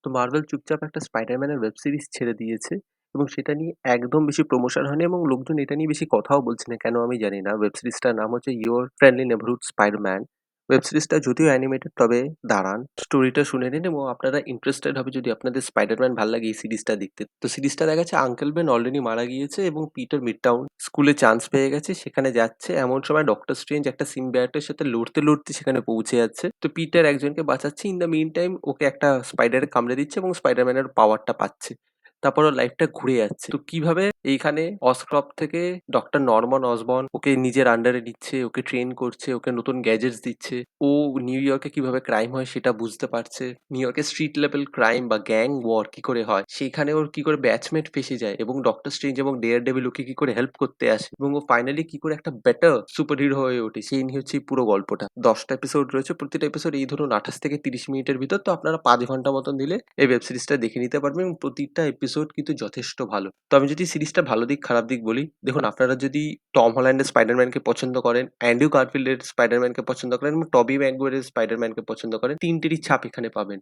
তো মার্ভেল চুপচাপ একটা স্পাইডারম্যানের ওয়েব সিরিজ ছেড়ে দিয়েছে এবং সেটা নিয়ে একদম বেশি প্রমোশন হয়নি এবং লোকজন এটা নিয়ে বেশি কথাও বলছে না। কেন আমি জানি না। ওয়েব সিরিজটার নাম হচ্ছে your friendly neighbourhood Spiderman. Web সিরিজটা যদিও অ্যানিমেটেড, তবে দাঁড়ান স্টোরিটা শুনে নিন এবং আপনারা ইন্টারেস্টেড হবে যদি আপনাদের স্পাইডারম্যান ভাল লাগে এই সিরিজটা দেখতে। তো সিরিজটা দেখাচ্ছে আঙ্কেল বেন অলরেডি মারা গিয়েছে এবং পিটার মিডটাউন স্কুলে চান্স পেয়ে গেছে, সেখানে যাচ্ছে। এমন সময় ডক্টর স্ট্রেঞ্জ একটা সিম্বায়োটের সাথে লড়তে লড়তে সেখানে পৌঁছে যাচ্ছে। তো পিটার একজনকে বাঁচাচ্ছে, in the meantime okay একটা স্পাইডারে কামড়ে দিচ্ছে এবং স্পাইডারম্যানের পাওয়ারটা পাচ্ছে। তারপর ওর লাইফটা ঘুরে যাচ্ছে। তো কিভাবে এইখানে অসক্রপ থেকে ডক্টর নরমান অসবর্ন ওকে নিজের আন্ডারে নিচ্ছে, ওকে ট্রেন করছে, ওকে নতুন গ্যাজেটস দিচ্ছে। ও নিউ ইয়র্কে কিভাবে ক্রাইম হয় সেটা বুঝতে পারছে। নিউ ইয়র্কের স্ট্রিট লেভেল ক্রাইম বা গ্যাং ওয়ার কি করে হয়, সেখানে ওর কি করে ব্যাচমেট ফেঁসে যায় এবং ডক্টর স্ট্রেঞ্জ এবং ডেয়ার ডেভিল ওকে কি করে হেল্প করতে আসে এবং ও ফাইনালি কি করে একটা বেটার সুপার হিরো হয়ে ওঠে, সেই নিয়ে হচ্ছে এই পুরো গল্পটা। 10টা এপিসোড রয়েছে, প্রতিটা এপিসোড এই ধরুন 28 থেকে 30 মিনিটের ভিতর। তো আপনারা 5 ঘন্টা মতন দিলে এই ওয়েব সিরিজটা দেখে নিতে পারবেন এবং প্রতিটা এপিসোড কিন্তু যথেষ্ট ভালো। তো আমি যদি সিরিজটা ভালো দিক খারাপ দিক বলি, দেখুন আপনারা যদি টম হল্যান্ডের স্পাইডারম্যানকে পছন্দ করেন, অ্যান্ড্রু গারফিল্ডের স্পাইডারম্যানকে পছন্দ করেন এবং টবি ম্যাগুয়ারের স্পাইডারম্যানকে পছন্দ করেন, তিনটেরই ছাপ এখানে পাবেন।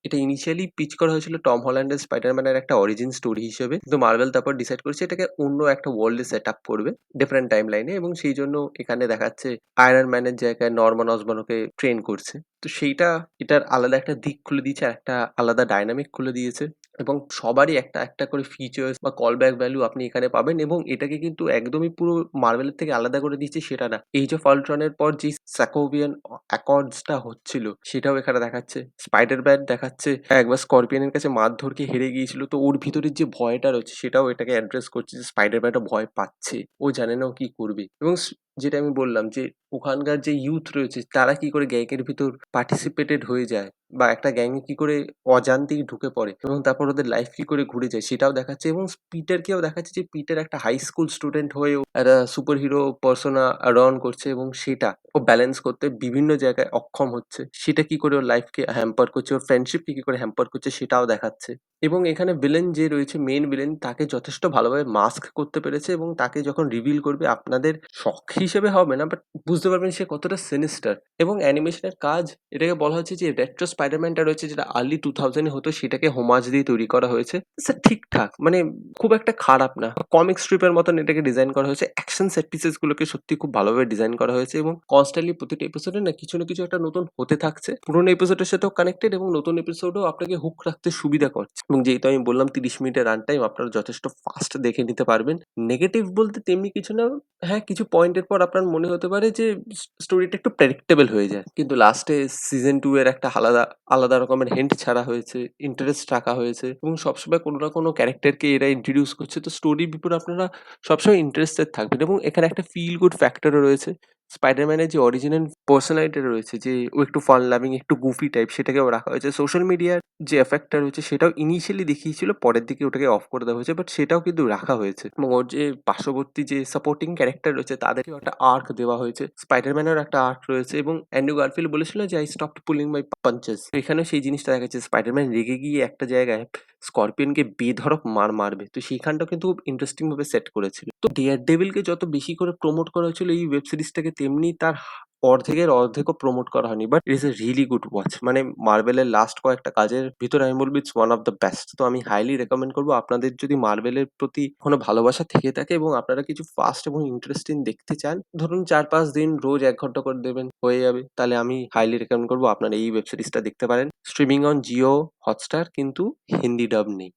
এটা ইনিশিয়ালি পিচ করা হয়েছিল টম হল্যান্ডের স্পাইডারম্যানের একটা অরিজিন স্টোরি হিসেবে, কিন্তু মার্ভেল তারপর ডিসাইড করেছে এটাকে অন্য একটা ওয়ার্ল্ডে সেট আপ করবে, ডিফারেন্ট টাইম লাইনে, এবং সেই জন্য এখানে দেখাচ্ছে আয়রন ম্যানের জায়গায় নরমান অসবর্ন ওকে ট্রেন করছে। তো সেইটা এটার আলাদা একটা দিক খুলে দিয়েছে, আর একটা আলাদা ডায়নামিক খুলে দিয়েছে এবং সবারই একটা একটা করে ফিচার্স বা কল ব্যাক ভ্যালু আপনি এখানে পাবেন এবং এটাকে কিন্তু একদমই পুরো মার্ভেলের থেকে আলাদা করে দিচ্ছে সেটা না। এজ অফ আল্ট্রনের পর যে স্যাকোভিয়ান অ্যাকর্ডসটা হচ্ছিল সেটাও এখানে দেখাচ্ছে। স্পাইডার ম্যান দেখাচ্ছে একবার স্করপিয়নের কাছে মারধর খেয়ে হেরে গিয়েছিল, তো ওর ভিতরের যে ভয়টা রয়েছে সেটাও এটাকে অ্যাড্রেস করছে যে স্পাইডার ম্যানটা ভয় পাচ্ছে, ও জানে না ও কি করবে। এবং যেটা আমি বললাম যে ওখানকার যে ইউথ রয়েছে তারা কি করে গ্যাংয়ের ভিতর পার্টিসিপেটেড হয়ে যায় বা একটা গ্যাংয়ে কি করে অজান্তেই ঢুকে পড়ে এবং তারপর ওদের লাইফ কি করে ঘুরে যায় সেটাও দেখাচ্ছে। এবং পিটারকেও দেখাচ্ছে যে পিটার একটা হাই স্কুল স্টুডেন্ট হয়েও একটা সুপার হিরো পার্সোনা রন করছে এবং সেটা ও ব্যালেন্স করতে বিভিন্ন জায়গায় অক্ষম হচ্ছে। সেটা কি করে ওর লাইফকে হ্যাম্পার করছে, ওর ফ্রেন্ডশিপকে কি করে হ্যাম্পার করছে সেটাও দেখাচ্ছে। এবং এখানে ভিলেন যে রয়েছে, মেইন ভিলেন, তাকে যথেষ্ট ভালোভাবে মাস্ক করতে পেরেছে এবং তাকে যখন রিভিল করবে আপনাদের শখ হিসেবে হবে না, বাট বুঝতে পারবেন সে কতটা সিনিস্টার। এবং অ্যানিমেশনের কাজ, এটাকে বলা হচ্ছে যে রেট্রো স্পাইডারম্যানটা রয়েছে যেটা আর্লি 2000-এ হতো, সেটাকে হোমাজ দিয়ে তৈরি করা হয়েছে। স্যার ঠিকঠাক, মানে খুব একটা খারাপ না, কমিক স্ট্রিপের মতন এটাকে ডিজাইন করা হয়েছে। অ্যাকশন সেট পিসেস গুলোকে সত্যি খুব ভালোভাবে ডিজাইন করা হয়েছে এবং কনস্ট্যান্টলি প্রতিটা এপিসোডে না কিছু একটা নতুন হতে থাকছে, পুরোনো এপিসোডের সাথেও কানেক্টেড এবং নতুন এপিসোডও আপনাকে হুক রাখতে সুবিধা করছে। এবং যেহেতু আমি বললাম 30 মিনিটের রান টাইম, আপনারা যথেষ্ট ফাস্ট দেখে নিতে পারবেন। নেগেটিভ বলতে তেমনি কিছু না। হ্যাঁ, কিছু পয়েন্টের পর আপনার মনে হতে পারে যে স্টোরিটা একটু প্রেডিক্টেবল হয়ে যায়, কিন্তু লাস্টে সিজন 2 এর একটা আলাদা আলাদা রকমের হিন্ট ছাড়া হয়েছে, ইন্টারেস্ট রাখা হয়েছে এবং সবসময় কোনো না কোনো ক্যারেক্টারকে এরা ইন্ট্রোডিউস করছে, তো স্টোরির ভিতরে আপনারা সবসময় ইন্টারেস্টেড থাকবেন। এবং এখানে একটা ফিল গুড ফ্যাক্টরও রয়েছে। স্পাইডারম্যানের যে অরিজিনাল পার্সোনালিটি রয়েছে, যে ও একটু ফান লাভিং, একটু গুফি টাইপ, সেটাকেও রাখা হয়েছে। সোশ্যাল মিডিয়ার যে এফেক্টটা রয়েছে সেটাও ইনিশিয়ালি দেখিয়েছিল, পরের দিকে ওটাকে অফ করে দেওয়া হয়েছে, বাট সেটাও কিন্তু রাখা হয়েছে। এবং ওর যে পার্শ্ববর্তী যে সাপোর্টিং ক্যারেক্টার রয়েছে তাদেরকেও একটা আর্ক দেওয়া হয়েছে। স্পাইডারম্যানের একটা আর্ক রয়েছে এবং অ্যান্ড্রু গারফিল্ড বলেছিল যে I stopped pulling my punches. এখানেও সেই জিনিসটা দেখা যাচ্ছে, স্পাইডারম্যান রেগে গিয়ে একটা জায়গায় স্করপিয়নকে বেধড়ক মারবে, তো সেইখানটাও কিন্তু খুব ইন্টারেস্টিং ভাবে সেট করেছিল। তো ডেয়ার ডেভিলকে যত বেশি করে প্রমোট করা হয়েছিল এই ওয়েব সিরিজটাকে, তেমনি তার অর্ধেকের অর্ধেকও প্রমোট করা হয়নি, but it is a really good watch. মানে মার্ভেলের লাস্ট কয়েকটা কাজের ভিতরে আমি বলবো it's one of the best. তো আমি হাইলি রেকমেন্ড করবো, আপনাদের যদি মার্ভেলের প্রতি কোনো ভালোবাসা থেকে থাকে এবং আপনারা কিছু ফাস্ট এবং ইন্টারেস্টিং দেখতে চান, ধরুন 4-5 দিন রোজ 1 ঘন্টা করে দেবেন, হয়ে যাবে, তাহলে আমি হাইলি রেকমেন্ড করবো আপনারা এই ওয়েব সিরিজটা দেখতে পারেন। স্ট্রিমিং অন জিও হটস্টার, কিন্তু হিন্দি ডাব নেই।